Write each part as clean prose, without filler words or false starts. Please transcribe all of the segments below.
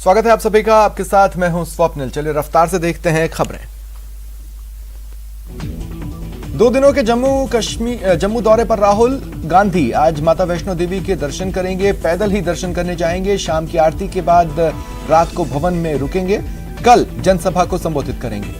स्वागत है आप सभी का। आपके साथ मैं हूं स्वप्निल। चलिए रफ्तार से देखते हैं खबरें। 2 दिनों के जम्मू दौरे पर राहुल गांधी आज माता वैष्णो देवी के दर्शन करेंगे। पैदल ही दर्शन करने जाएंगे। शाम की आरती के बाद रात को भवन में रुकेंगे। कल जनसभा को संबोधित करेंगे।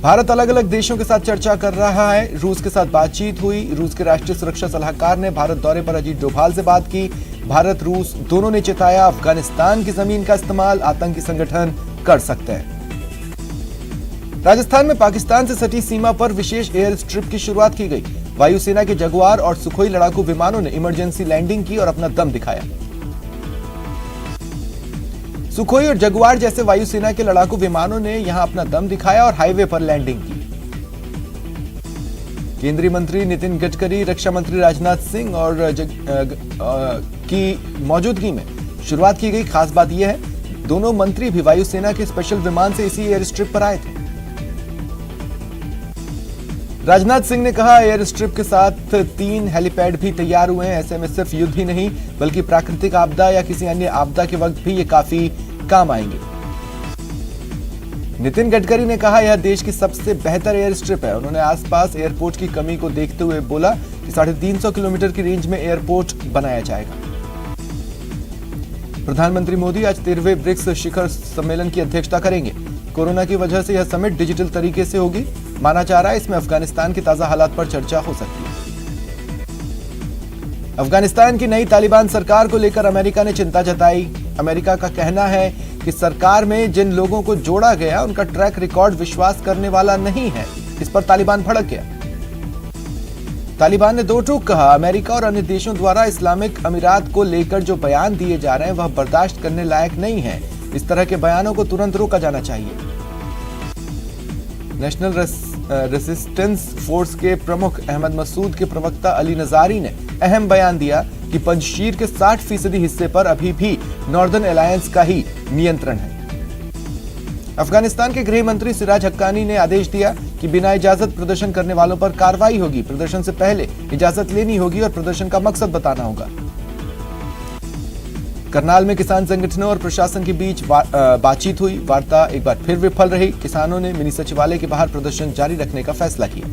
भारत अलग अलग देशों के साथ चर्चा कर रहा है। रूस के साथ बातचीत हुई। रूस के राष्ट्रीय सुरक्षा सलाहकार ने भारत दौरे पर अजीत डोभाल से बात की। भारत रूस दोनों ने चेताया अफगानिस्तान की जमीन का इस्तेमाल आतंकी संगठन कर सकते हैं। राजस्थान में पाकिस्तान से सटी सीमा पर विशेष एयर स्ट्रिप की शुरुआत की गई। वायुसेना के जगुआर और सुखोई लड़ाकू विमानों ने इमरजेंसी लैंडिंग की और अपना दम दिखाया। सुखोई और जगुआर जैसे वायुसेना के लड़ाकू विमानों ने यहां अपना दम दिखाया और हाईवे पर लैंडिंग की। केंद्रीय मंत्री नितिन गडकरी, रक्षा मंत्री राजनाथ सिंह और की मौजूदगी में शुरुआत की गई। खास बात यह है दोनों मंत्री भी वायुसेना के स्पेशल विमान से इसी एयर स्ट्रिप पर आए थे। राजनाथ सिंह ने कहा एयर स्ट्रिप के साथ 3 हेलीपैड भी तैयार हुए हैं। ऐसे में सिर्फ युद्ध ही नहीं बल्कि प्राकृतिक आपदा या किसी अन्य आपदा के वक्त भी ये काफी काम आएंगे। नितिन गडकरी ने कहा यह देश की सबसे बेहतर एयर स्ट्रिप है। उन्होंने आसपास एयरपोर्ट की कमी को देखते हुए बोला कि 350 किलोमीटर की रेंज में एयरपोर्ट बनाया जाएगा। प्रधानमंत्री मोदी आज 13वें ब्रिक्स शिखर सम्मेलन की अध्यक्षता करेंगे। कोरोना की वजह से यह समिट डिजिटल तरीके से होगी। माना जा रहा है इसमें अफगानिस्तान की ताजा हालात पर चर्चा हो सकती है। अफगानिस्तान की नई तालिबान सरकार को लेकर अमेरिका ने चिंता जताई। अमेरिका का कहना है कि सरकार में जिन लोगों को जोड़ा गया उनका ट्रैक रिकॉर्ड विश्वास करने वाला नहीं है। इस पर तालिबान भड़क गया। तालिबान ने दो टूक कहा अमेरिका और अन्य देशों द्वारा इस्लामिक अमीरात को लेकर जो बयान दिए जा रहे हैं वह बर्दाश्त करने लायक नहीं है। इस तरह के बयानों को तुरंत रोका जाना चाहिए। नेशनल रेसिस्टेंस फोर्स के प्रमुख अहमद मसूद के प्रवक्ता अली नजारी ने अहम बयान दिया कि पंजशीर के 60% हिस्से पर अभी भी नॉर्दर्न अलायंस का ही नियंत्रण है। अफगानिस्तान के गृह मंत्री सिराज हक्कानी ने आदेश दिया कि बिना इजाजत प्रदर्शन करने वालों पर कार्रवाई होगी। प्रदर्शन से पहले इजाजत लेनी होगी और प्रदर्शन का मकसद बताना होगा। करनाल में किसान संगठनों और प्रशासन के बीच बातचीत हुई। वार्ता एक बार फिर विफल रही। किसानों ने मिनी सचिवालय के बाहर प्रदर्शन जारी रखने का फैसला किया।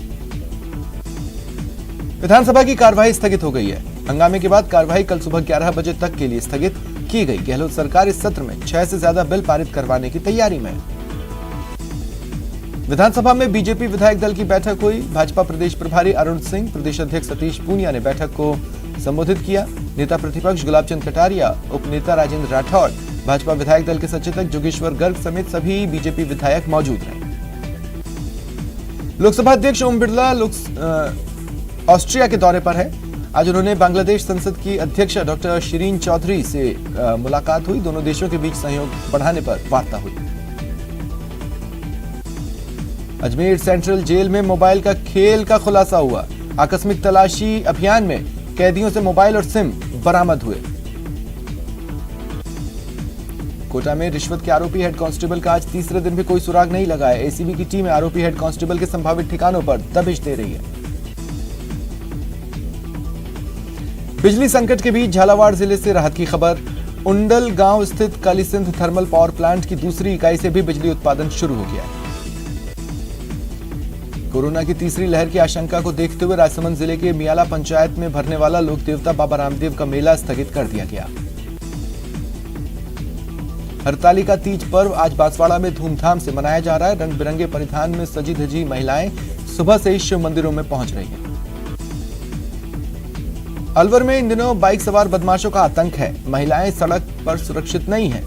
विधानसभा की कार्यवाही स्थगित हो गई है। हंगामे के बाद कार्यवाही कल सुबह 11 बजे तक के लिए स्थगित की गई। गहलोत सरकार इस सत्र में 6 से ज्यादा बिल पारित करवाने की तैयारी में है। विधानसभा में बीजेपी विधायक दल की बैठक हुई। भाजपा प्रदेश प्रभारी अरुण सिंह, प्रदेश अध्यक्ष सतीश पूनिया ने बैठक को संबोधित किया। नेता प्रतिपक्ष गुलाबचंद कटारिया, उपनेता राजेंद्र राठौड़, भाजपा विधायक दल के सचेतक जोगेश्वर गर्ग समेत सभी बीजेपी विधायक मौजूद रहे। लोकसभा अध्यक्ष ओम बिरला ऑस्ट्रिया के दौरे पर है। आज उन्होंने बांग्लादेश संसद की अध्यक्ष डॉक्टर शिरीन चौधरी से मुलाकात हुई। दोनों देशों के बीच सहयोग बढ़ाने पर वार्ता हुई। अजमेर सेंट्रल जेल में मोबाइल का खेल का खुलासा हुआ। आकस्मिक तलाशी अभियान में कैदियों से मोबाइल और सिम बरामद हुए। कोटा में रिश्वत के आरोपी हेड कांस्टेबल का आज तीसरे दिन भी कोई सुराग नहीं लगा है। एसीबी की टीम आरोपी हेड कांस्टेबल के संभावित ठिकानों पर दबिश दे रही है। बिजली संकट के बीच झालावाड़ जिले से राहत की खबर। उंडल गांव स्थित कालीसिंध थर्मल पावर प्लांट की दूसरी इकाई से भी बिजली उत्पादन शुरू हो गया है। कोरोना की तीसरी लहर की आशंका को देखते हुए राजसमंद जिले के मियाला पंचायत में भरने वाला लोक देवता बाबा रामदेव का मेला स्थगित कर दिया गया। हरतालिका तीज पर्व आज बांसवाड़ा में धूमधाम से मनाया जा रहा है। रंग बिरंगे परिधान में सजी धजी महिलाएं सुबह से ही शिव मंदिरों में पहुंच रही हैं। अलवर में इन दिनों बाइक सवार बदमाशों का आतंक है। महिलाएं सड़क पर सुरक्षित नहीं हैं।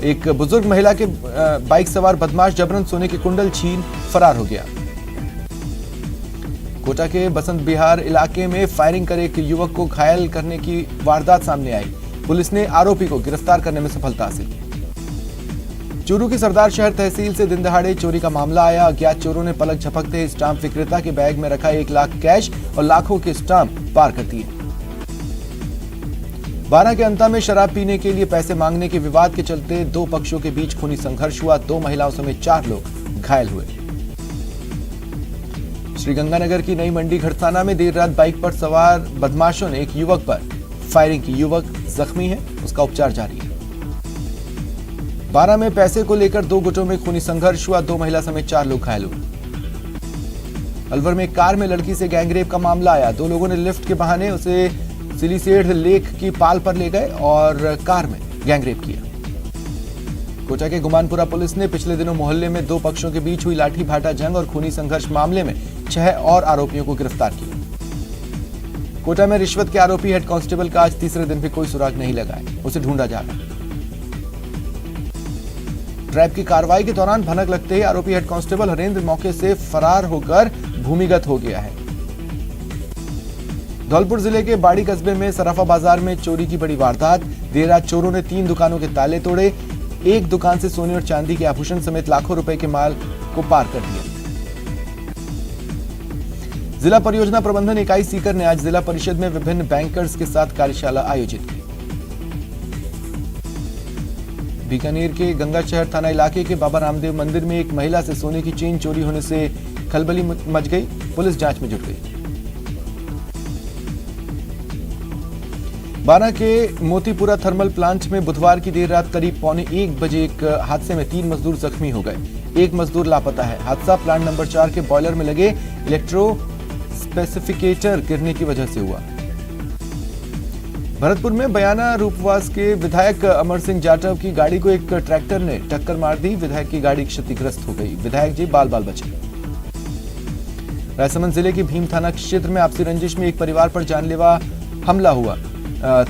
एक बुजुर्ग महिला के बाइक सवार बदमाश जबरन सोने के कुंडल छीन फरार हो गया। कोटा के बसंत बिहार इलाके में फायरिंग कर एक युवक को घायल करने की वारदात सामने आई। पुलिस ने आरोपी को गिरफ्तार करने में सफलता हासिल की। चूरू की सरदार शहर तहसील से दिन दहाड़े चोरी का मामला आया। अज्ञात चोरों ने पलक झपकते स्टाम्प विक्रेता के बैग में रखा 1 लाख कैश और लाखों के स्टाम्प पार कर दिए। 12 के अंता में शराब पीने के लिए पैसे मांगने के विवाद के चलते 2 पक्षों के बीच खूनी संघर्ष हुआ। 2 महिलाओं समेत 4 लोग घायल हुए। श्रीगंगानगर की नई मंडी घड़साना में देर रात बाइक पर सवार बदमाशों ने एक युवक पर फायरिंग की। युवक जख्मी है, उसका उपचार जारी है। बारां में पैसे को लेकर दो गुटों में खूनी संघर्ष हुआ, 2 महिला समेत 4 लोग घायल हुए। अलवर में कार में लड़की से गैंगरेप का मामला आया, 2 लोगों ने लिफ्ट के बहाने उसे सिलीसेड लेक की पाल पर ले गए और कार में गैंगरेप किया। कोटा के गुमानपुरा पुलिस ने पिछले दिनों मोहल्ले में 2 पक्षों के बीच हुई लाठी भाटा जंग और खूनी संघर्ष मामले में 6 और आरोपियों को गिरफ्तार किया। कोटा में रिश्वत के आरोपी हेड कांस्टेबल का आज तीसरे दिन भी कोई सुराग नहीं लगा है, उसे ढूंढा जा रहा है। ट्रैप की कार्रवाई के दौरान भनक लगते ही आरोपी हेड कांस्टेबल हरेंद्र मौके से फरार होकर भूमिगत हो गया है। धौलपुर जिले के बाड़ी कस्बे में सराफा बाजार में चोरी की बड़ी वारदात, देर रात चोरों ने 3 दुकानों के ताले तोड़े, एक दुकान से सोने और चांदी के आभूषण समेत लाखों रुपए के माल को पार कर दिया। जिला परियोजना प्रबंधन इकाई सीकर ने आज जिला परिषद में विभिन्न बैंकर्स के साथ कार्यशाला आयोजित की। बीकानेर के गंगा शहर थाना इलाके के बाबा रामदेव मंदिर में एक महिला से सोने की चेन चोरी होने से खलबली मच गई, पुलिस जांच में जुट गई। बारां के मोतीपुरा थर्मल प्लांट में बुधवार की देर रात करीब 1:15 बजे एक हादसे में 3 मजदूर जख्मी हो गए, एक मजदूर लापता है। हादसा प्लांट नंबर 4 के बॉयलर में लगे इलेक्ट्रो स्पेसिफिकेटर गिरने की वजह से हुआ। भरतपुर में बयाना रूपवास के विधायक अमर सिंह जाटव की गाड़ी को एक ट्रैक्टर ने टक्कर मार दी, विधायक की गाड़ी क्षतिग्रस्त हो गई, विधायक जी बाल बाल बचे। राजसमंद जिले के भीम थाना क्षेत्र में आपसी रंजिश में एक परिवार पर जानलेवा हमला हुआ,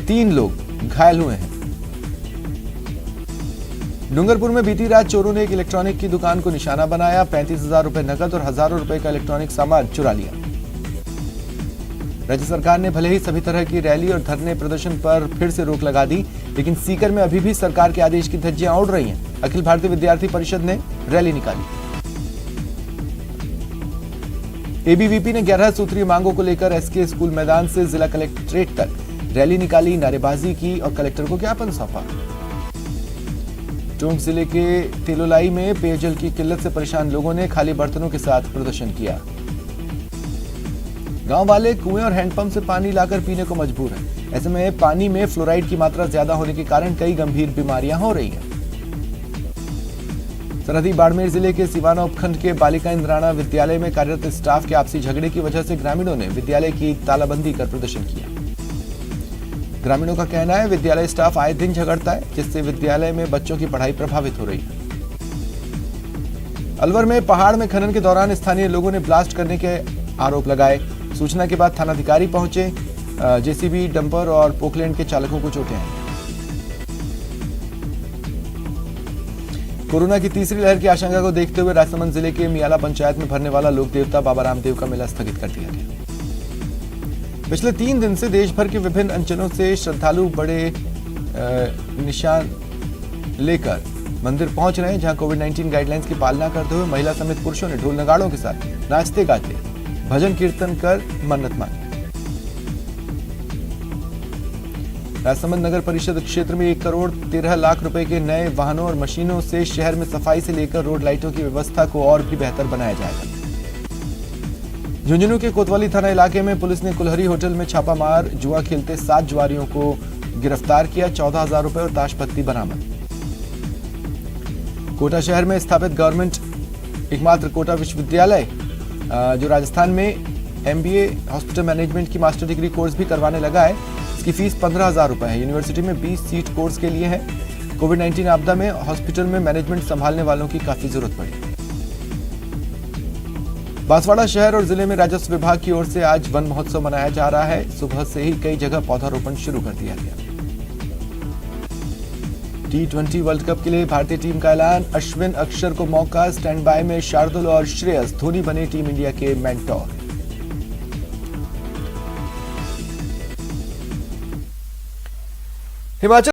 3 लोग घायल हुए हैं। डूंगरपुर में बीती रात चोरों ने एक इलेक्ट्रॉनिक की दुकान को निशाना बनाया, 35,000 रुपए नकद और हजारों रुपए का इलेक्ट्रॉनिक सामान चुरा लिया। राज्य सरकार ने भले ही सभी तरह की रैली और धरने प्रदर्शन पर फिर से रोक लगा दी, लेकिन सीकर में अभी भी सरकार के आदेश की धज्जियां उड़ रही हैं। अखिल भारतीय विद्यार्थी परिषद ने रैली निकाली। एबीवीपी ने 11 सूत्रीय मांगों को लेकर एसके स्कूल मैदान से जिला कलेक्ट्रेट तक रैली निकाली, नारेबाजी की और कलेक्टर को ज्ञापन सौंपा। टोंक जिले के तेलोलाई में पेयजल की किल्लत से परेशान लोगों ने खाली बर्तनों के साथ प्रदर्शन किया। गांव वाले कुएं और हैंडपंप से पानी लाकर पीने को मजबूर हैं। ऐसे में पानी में फ्लोराइड की मात्रा ज्यादा होने के कारण कई गंभीर बीमारियां हो रही हैं। सरहदी बाड़मेर जिले के सिवाना उपखंड के बालिका इंद्राणा विद्यालय में कार्यरत स्टाफ के आपसी झगड़े की वजह से ग्रामीणों ने विद्यालय की तालाबंदी कर प्रदर्शन किया। ग्रामीणों का कहना है विद्यालय स्टाफ आए दिन झगड़ता है, जिससे विद्यालय में बच्चों की पढ़ाई प्रभावित हो रही है। अलवर में पहाड़ में खनन के दौरान स्थानीय लोगों ने ब्लास्ट करने के आरोप लगाए। सूचना के बाद थानाधिकारी पहुंचे, जेसीबी, डंपर और पोकलैंड के चालकों को चोटें आई। कोरोना की तीसरी लहर की आशंका को देखते हुए राजसमंद जिले के मियाला पंचायत में भरने वाला लोक देवता बाबा रामदेव का मेला स्थगित कर दिया गया। पिछले 3 दिन से देश भर के विभिन्न अंचलों से श्रद्धालु बड़े निशान लेकर मंदिर पहुंच रहे हैं, जहां कोविड-19 गाइडलाइंस की पालना करते हुए महिला समेत पुरुषों ने ढोल नगाड़ों के साथ नाचते गाते भजन कीर्तन कर मन्नत मांगी। राजसमंद नगर परिषद क्षेत्र में 1,13,00,000 रुपए के नए वाहनों और मशीनों से शहर में सफाई से लेकर रोड लाइटों की व्यवस्था को और भी बेहतर बनाया जाएगा। झुंझुनू के कोतवाली थाना इलाके में पुलिस ने कुल्हरी होटल में छापा मार जुआ खेलते 7 जुआरियों को गिरफ्तार किया, 14,000 रुपए और ताश पत्ती बरामद। कोटा शहर में स्थापित गवर्नमेंट एकमात्र कोटा विश्वविद्यालय जो राजस्थान में MBA हॉस्पिटल मैनेजमेंट की मास्टर डिग्री कोर्स भी करवाने लगा है। इसकी फीस 15,000 रुपए है। यूनिवर्सिटी में 20 सीट कोर्स के लिए है। कोविड-19 आपदा में हॉस्पिटल में मैनेजमेंट संभालने वालों की काफी जरूरत पड़ी। बांसवाड़ा शहर और जिले में राजस्व विभाग की ओर से आज वन महोत्सव मनाया जा रहा है। सुबह से ही कई जगह पौधारोपण शुरू कर दिया गया। T20 वर्ल्ड कप के लिए भारतीय टीम का ऐलान, अश्विन अक्षर को मौका, स्टैंड बाय में शार्दुल और श्रेयस, धोनी बने टीम इंडिया के मेंटोर। हिमाचल